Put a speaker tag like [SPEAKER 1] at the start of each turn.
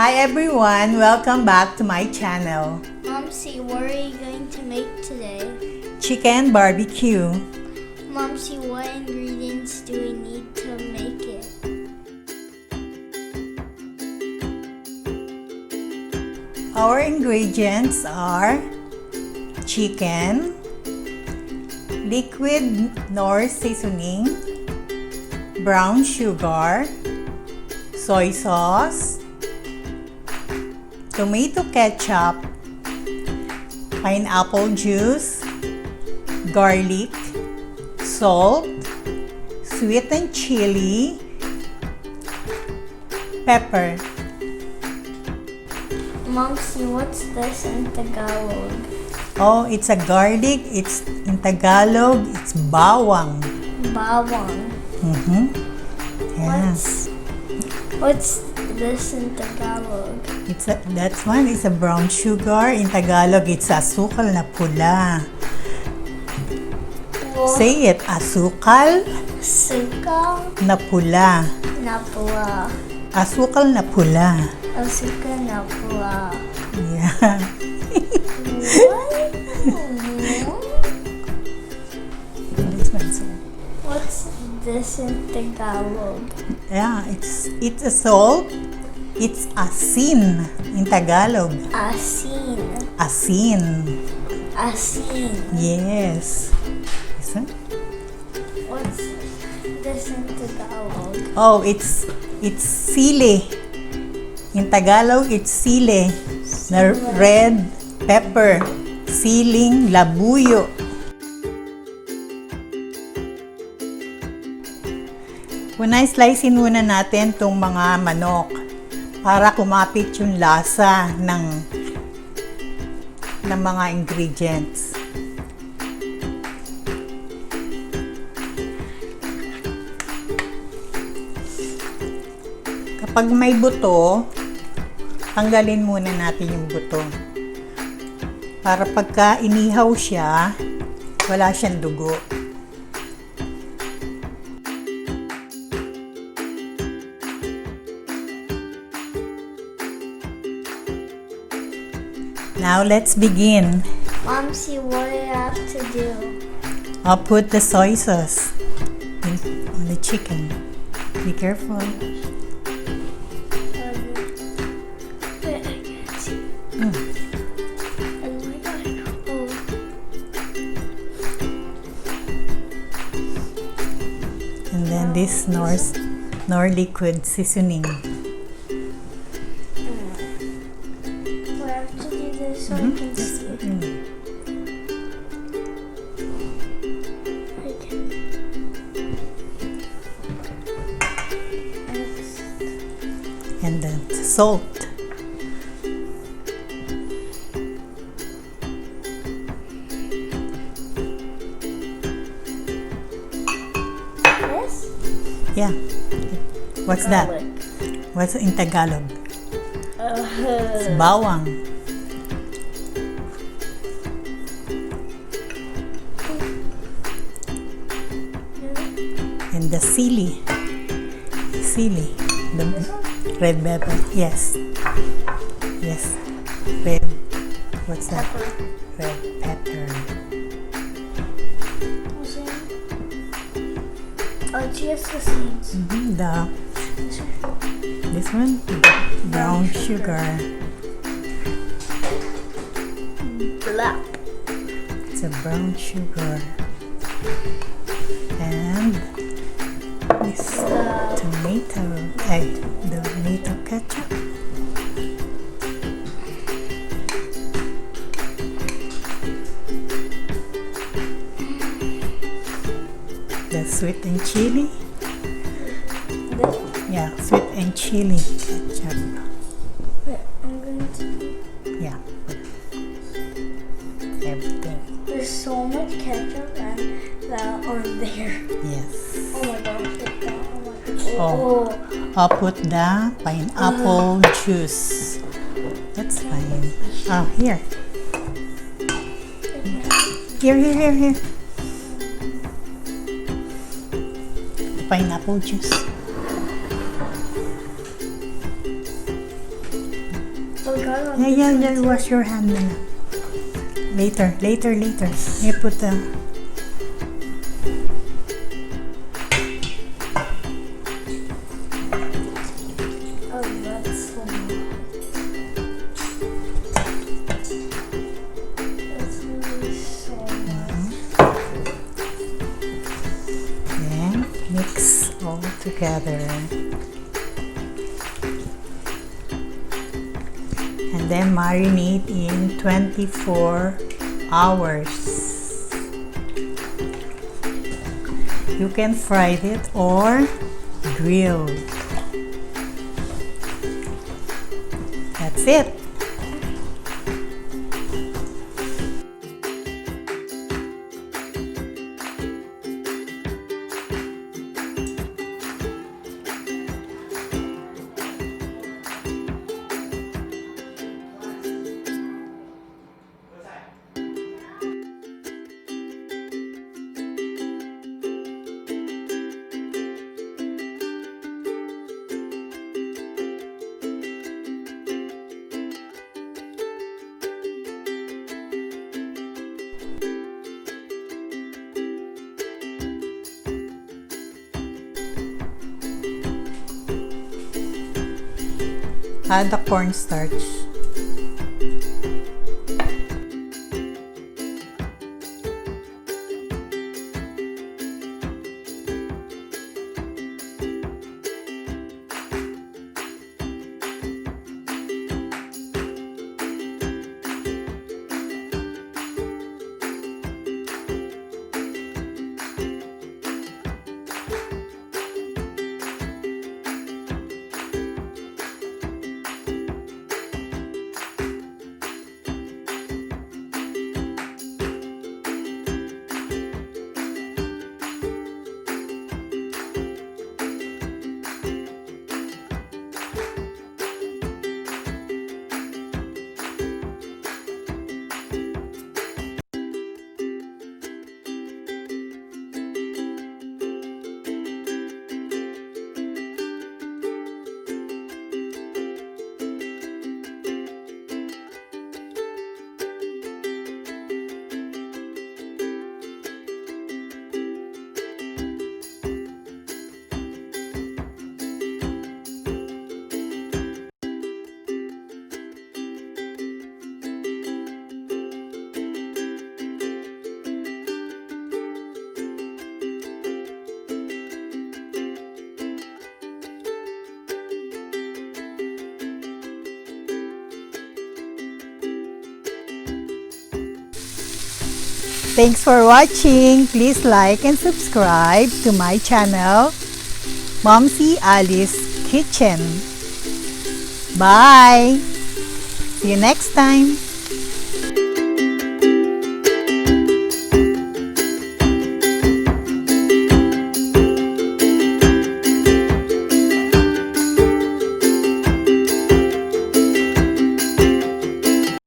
[SPEAKER 1] Hi everyone! Welcome back to my channel.
[SPEAKER 2] Momzy, what are you going to make today?
[SPEAKER 1] Chicken BBQ.
[SPEAKER 2] Momzy, what ingredients do we need to make it?
[SPEAKER 1] Our ingredients are chicken, liquid Knorr seasoning, brown sugar, soy sauce, tomato ketchup, pineapple juice, garlic, salt, sweetened chili, pepper.
[SPEAKER 2] Momzy, what's this in Tagalog?
[SPEAKER 1] Oh, it's a garlic. It's in Tagalog, it's bawang.
[SPEAKER 2] Bawang.
[SPEAKER 1] Yeah.
[SPEAKER 2] What's this in Tagalog?
[SPEAKER 1] That one is a brown sugar. In Tagalog, it's asukal na pula. Say it, asukal
[SPEAKER 2] Asukal
[SPEAKER 1] na pula.
[SPEAKER 2] na pula.
[SPEAKER 1] Asukal na pula.
[SPEAKER 2] Asukal na pula.
[SPEAKER 1] Yeah.
[SPEAKER 2] What's this in Tagalog?
[SPEAKER 1] Yeah, it's a salt. It's asin in Tagalog.
[SPEAKER 2] Asin.
[SPEAKER 1] Asin.
[SPEAKER 2] Asin.
[SPEAKER 1] Yes. Listen.
[SPEAKER 2] What's this in Tagalog?
[SPEAKER 1] Oh, it's sili. In Tagalog, it's sili. The red pepper. Siling, labuyo. Slicein muna natin tong mga manok para kumapit yung lasa ng mga ingredients. Kapag may buto, tanggalin muna natin yung buto. Para pagka inihaw siya, wala siyang dugo. Now let's begin.
[SPEAKER 2] Momzy, what do you have to do?
[SPEAKER 1] I'll put the soy sauce on the chicken. Be careful.
[SPEAKER 2] Wait, I can't see. Oh my god. Oh.
[SPEAKER 1] And then this Knorr liquid seasoning.
[SPEAKER 2] I have to do this so I can see. I can.
[SPEAKER 1] And then salt.
[SPEAKER 2] This?
[SPEAKER 1] Yeah. What's that?
[SPEAKER 2] Garlic.
[SPEAKER 1] What's in Tagalog? It's bawang. And the sili. Sili. The red pepper. Yes. Yes. Red. What's that? Red pepper.
[SPEAKER 2] Oh, just the seeds.
[SPEAKER 1] This one? Brown sugar.
[SPEAKER 2] Black.
[SPEAKER 1] It's a brown sugar. And this tomato ketchup. The sweet and chili. Yeah, sweet and chili ketchup.
[SPEAKER 2] Wait, I'm going to.
[SPEAKER 1] Yeah, everything.
[SPEAKER 2] There's so much ketchup and that on there.
[SPEAKER 1] Yes.
[SPEAKER 2] Oh my gosh, look that. Oh my
[SPEAKER 1] Oh, I'll put the pineapple juice. That's fine. Oh, here. Here. Pineapple juice.
[SPEAKER 2] got on
[SPEAKER 1] Yeah, just wash your hand na. Later. You put the...
[SPEAKER 2] Oh, that's so much. That's really so much.
[SPEAKER 1] Then, mix all together. And then marinate in 24 hours. You can fry it or grill. That's it. Add the cornstarch. Thanks for watching. Please like and subscribe to my channel, Momzy Alice Kitchen. Bye! See you next time.